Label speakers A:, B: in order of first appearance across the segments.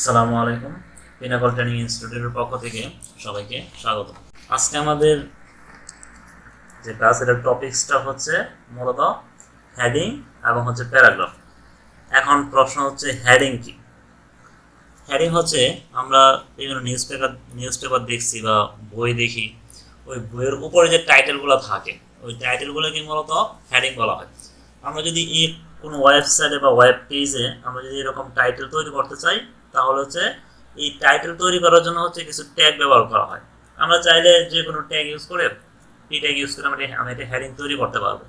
A: আসসালামু আলাইকুম। Pinnacle training ইনস্টিটিউটের পক্ষ থেকে সবাইকে স্বাগত। আজকে আমাদের যে ক্লাসের টপিকসটা হচ্ছে মূলত হেডিং এবং হচ্ছে প্যারাগ্রাফ। এখন প্রশ্ন হচ্ছে হেডিং কি? হেডিং হচ্ছে আমরা বিভিন্ন নিউজ পেপার দেখছি বা বই দেখি, ওই বইয়ের উপরে যে টাইটেলগুলো থাকে ওই টাইটেলগুলোকে মূলত হেডিং বলা হয়। আমরা যদি এই কোনো ওয়েবসাইটে বা ওয়েব পেজে আমরা যদি এরকম টাইটেল তৈরি করতে চাই, তাহলে হচ্ছে এই টাইটেল তৈরি করার জন্য হচ্ছে কিছু ট্যাগ ব্যবহার করা হয়। আমরা চাইলে যে কোনো ট্যাগ ইউজ করে পি ট্যাগ ইউজ করে আমি একটা হেডিং তৈরি করতে পারবো,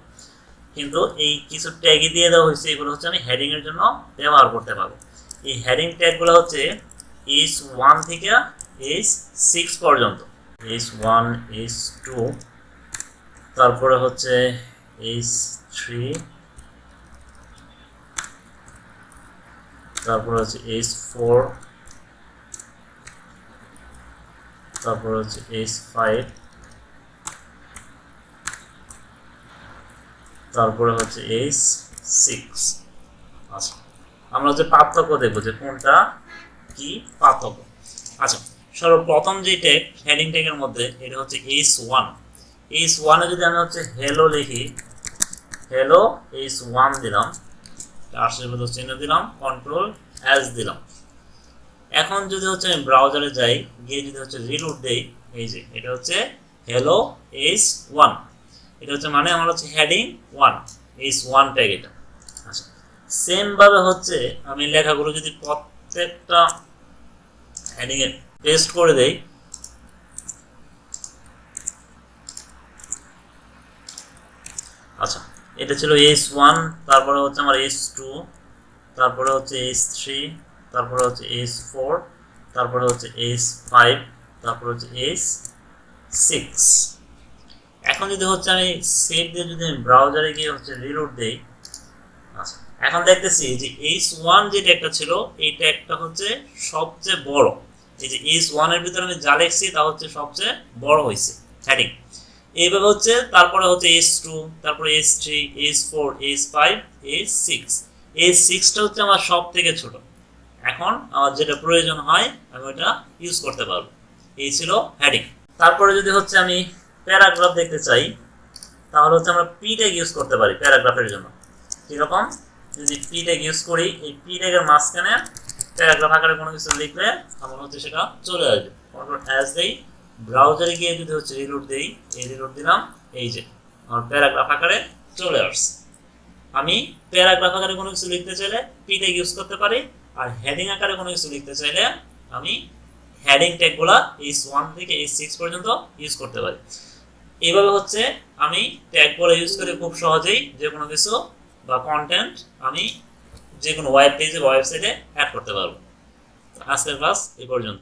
A: কিন্তু এই কিছু ট্যাগই দিয়ে দেওয়া হয়েছে, এগুলো হচ্ছে আমি হেডিং এর জন্য ব্যবহার করতে পারবো। এই হেডিং ট্যাগগুলো হচ্ছে H1 থেকে H6 পর্যন্ত, H1 H2, তারপরে হচ্ছে H3, তারপরে হচ্ছে H4, তারপরে হচ্ছে H5, তারপরে হচ্ছে H6। আচ্ছা, আমরা হচ্ছে পার্থক্য দেখবো যে কোনটা কি পার্থক্য। আচ্ছা, সর্বপ্রথম যে ট্যাগ হেডিং ট্যাগের মধ্যে এটা হচ্ছে H1। H1 এ যদি আমি হচ্ছে হ্যালো লিখি, হ্যালো H1 দিলাম, আশেপাশে চিহ্ন দিলাম, কন্ট্রোল এস দিলাম। এখন যদি হচ্ছে আমি ব্রাউজারে যাই, গিয়ে যদি হচ্ছে রিলোড দেই, এই যে এটা হচ্ছে হ্যালো H1, এটা হচ্ছে মানে আমার হচ্ছে হেডিং 1, H1 ট্যাগ এটা। আচ্ছা, সেম ভাবে হচ্ছে আমি লেখাগুলো যদি প্রত্যেকটা হেডিং এ পেস্ট করে দেই, আচ্ছা এটা ছিল H1, তারপরে হচ্ছে আমার H2, তারপরে হচ্ছে H3, তারপরে হচ্ছে H4, তারপরে হচ্ছে H5, তারপরে হচ্ছে H6। এখন যদি হচ্ছে আমি সেভ দিয়ে যদি আমি ব্রাউজারে গিয়ে হচ্ছে রিলোড দেই, আচ্ছা এখন দেখতেছি যে H1 যে ট্যাগটা ছিল এই ট্যাগটা হচ্ছে সবচেয়ে বড়। এই যে H1 এর ভিতরে আমি যা লিখছি তা হচ্ছে সবচেয়ে বড় হয়েছে হেডিং। এইভাবে হচ্ছে তারপরে হচ্ছে H2, তারপরে H3, H4, H5, H6। H6টা হচ্ছে আমার সব থেকে ছোট। এখন আমার যেটা প্রয়োজন হয় আমি ওটা ইউজ করতে পারবো। এই ছিল হেডিং। তারপরে যদি হচ্ছে আমি প্যারাগ্রাফ দেখতে চাই, তাহলে হচ্ছে আমরা পি ট্যাগ ইউজ করতে পারি প্যারাগ্রাফের জন্য। কিরকম? যদি পি ট্যাগ ইউজ করি, এই পি ট্যাগের মাঝখানে প্যারাগ্রাফ আকারে কোনো কিছু লিখলে আমার হচ্ছে সেটা চলে আসবে। কন্ট্রোল এস দেই, ব্রাউজারে গিয়ে যদি হচ্ছে রিলোড দেই, এই রিলোড দিলাম, এই যে আমার প্যারাগ্রাফ আকারে চলে আসছে। আমি প্যারাগ্রাফ আকারে কোনো কিছু লিখতে চাইলে পি ট্যাগ ইউজ করতে পারি, আর হেডিং আকারে কোনো কিছু লিখতে চাইলে আমি হেডিং ট্যাগগুলো H1 থেকে H6 পর্যন্ত ইউজ করতে পারি। এইভাবে হচ্ছে আমি ট্যাগগুলো ইউজ করে খুব সহজেই যে কোনো কিছু বা কন্টেন্ট আমি যে কোনো ওয়েব পেজে বা ওয়েবসাইটে অ্যাড করতে পারবো। আজকের ক্লাস এই পর্যন্ত।